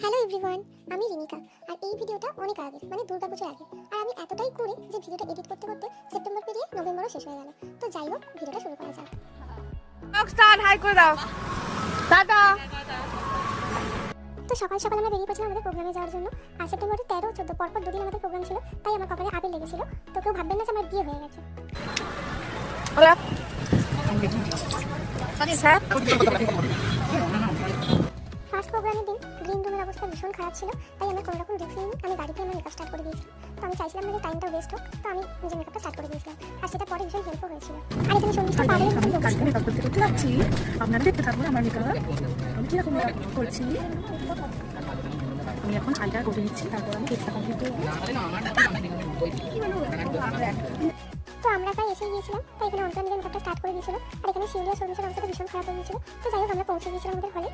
Hello everyone, আমি রিনিকা। আর এই ভিডিওটা অনেক আগের, মানে দুর্গাপুজোর আগে। আর আমি এতটাই কুড়ে যে ভিডিওটা এডিট করতে করতে সেপ্টেম্বর পেরিয়ে নভেম্বরও শেষ হয়ে গেল। তো যাই হোক, ভিডিওটা শুরু করা যাক। স্টার্ট হাই করে দাও টাটা। তো সকাল সকাল আমরা বেরিয়ে পড়ছিলাম আমাদের প্রোগ্রামে যাওয়ার জন্য। আর সেপ্টেম্বরের 13, 14 পরপর দুদিন আমাদের প্রোগ্রাম ছিল, তাই আমার কপালে আবির লেগেছিল। তো কেউ ভাববেন না যে আমার বিয়ে হয়ে গেছে। ফার্স্ট প্রোগ্রামের দিন গ্রিন রুমের অবস্থা ভীষণ খারাপ ছিল, তাই আমার কোনো রকম রিস্ক নিইনি। আমি গাড়িতে আমার মেকআপ স্টার্ট করে দিয়েছিলাম। তো আমি চাইছিলাম না যে টাইমটা ওয়েস্ট হোক, তো আমি নিজের মেকআপটা স্টার্ট করে দিয়েছিলাম। আর সেটা পরে ভীষণ হেল্পও হয়েছিল। আর এখানে সঙ্গীতটা পাগলের মতো বলছিল। মেকআপ করতে করতে যাচ্ছি, আপনারা দেখতে থাকুন আমার মেকআপ। আমি কীরকম মেকআপ করছি, আমি এখন আইটা করে নিচ্ছি, তারপর আমি ফেসটা কমপ্লিট করবো। তো আমরা প্রায় এসে গিয়েছিলাম, তাই এখানে অন্তর নিজের মেকআপটা স্টার্ট করে দিয়েছিল। আর এখানে শিউলিয়া সর্ভিসের অবস্থা ভীষণ খারাপ হয়ে গিয়েছিল। তো যাই হোক, আমরা পৌঁছে গিয়েছিলাম আমাদের হলে।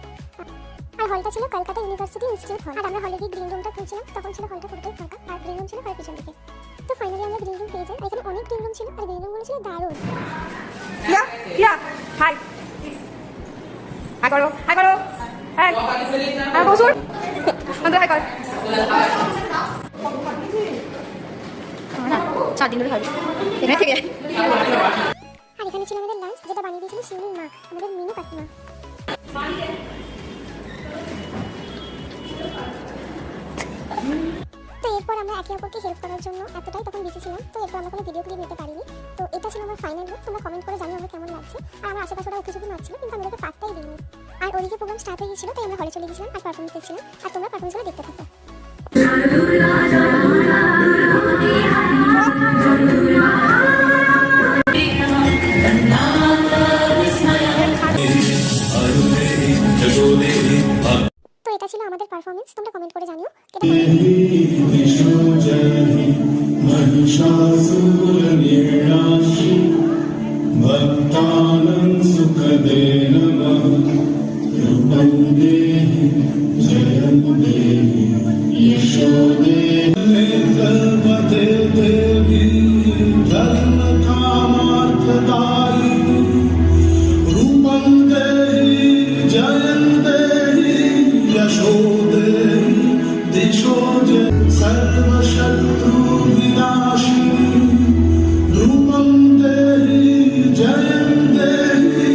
আর হলটা ছিল কলকাতা ইউনিভার্সিটি ইনস্টিটিউট হল। আর আমরা হলে গিয়ে গ্রিন রুমটা খুঁজছিলাম, তখন ছিল হলটা পুরোটাই ফাঁকা, আর গ্রিন রুম ছিল হলের পিছন দিকে। তো ফাইনালি আমরা গ্রিন রুম পেয়ে যাই। এখানে অনেক গ্রিন রুম ছিল, আর গ্রিন রুমগুলো ছিল দারুণ। হাই হাই করো, হাই করো, হাই হাই বসুন আমাদের হাই কর। 4 দিন ধরে খাবি এখানে থেকে। আর এখানে ছিল আমাদের লাঞ্চ, যেটা বানিয়ে দিয়েছিল শিউলির মা, আমাদের মিনু কাকিমা। তো এরপর আমরা একে অপরকে হেল্প করার জন্য এতটাই তখন বিজি ছিলাম, তো এরপর আমরা কোনো ভিডিও ক্লিপ নিতে পারিনি। তো এটা ছিল আমার ফাইনাল লুক। তোমরা কমেন্ট করে জানিও আমার কেমন লাগছে। আর আমার আশেপাশে ওরা কিছু মারছিল, কিন্তু আমি ওদেরকে পাত্তাই দিইনি। আর ওদিকে প্রোগ্রাম স্টার্ট হয়ে গেছিল, তাই আমরা হলে চলে গেছিলাম আর পারফরমেন্স দেখছিলাম। আর তোমরা পারফরমেন্সগুলো দেখতে থাকো। তো এটা ছিল আমাদের পারফরমেন্স। তোমরা কমেন্ট করে জানিও এটা भक्तानं सुखदे नमः रूपं देहि जयं देहि यशो देहि सर्वते देवी धर्मकामार्थदायिनी रूपं देहि जयं देहि यशो देहि दिशो जय सर्वशत्रुविनाशिनी रूपं देहि जयं देहि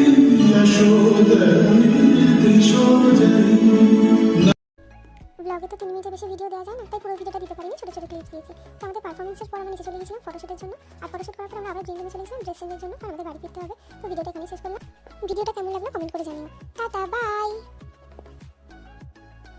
यशो देहि दिशो जयि। ব্লগে তো 3 মিনিটের বেশি ভিডিও দেওয়া যায় না, তাই পুরো ভিডিওটা দিতে পারিনি, ছোট ছোট ক্লিপ দিয়েছি। তো আমাদের পারফরমেন্সের পর আমরা নিচে চলে গেছিলাম ফটোশুটের জন্য। আর ফটোশুট করার পর আমরা আবার গ্রিন রুমে চলে গেছিলাম ড্রেস চেঞ্জের জন্য, আর আমাদের বাড়ি ফিরতে হবে। তো ভিডিওটা এখানেই শেষ করলাম। ভিডিওটা কেমন লাগলো কমেন্ট করে জানিও। Tata bye.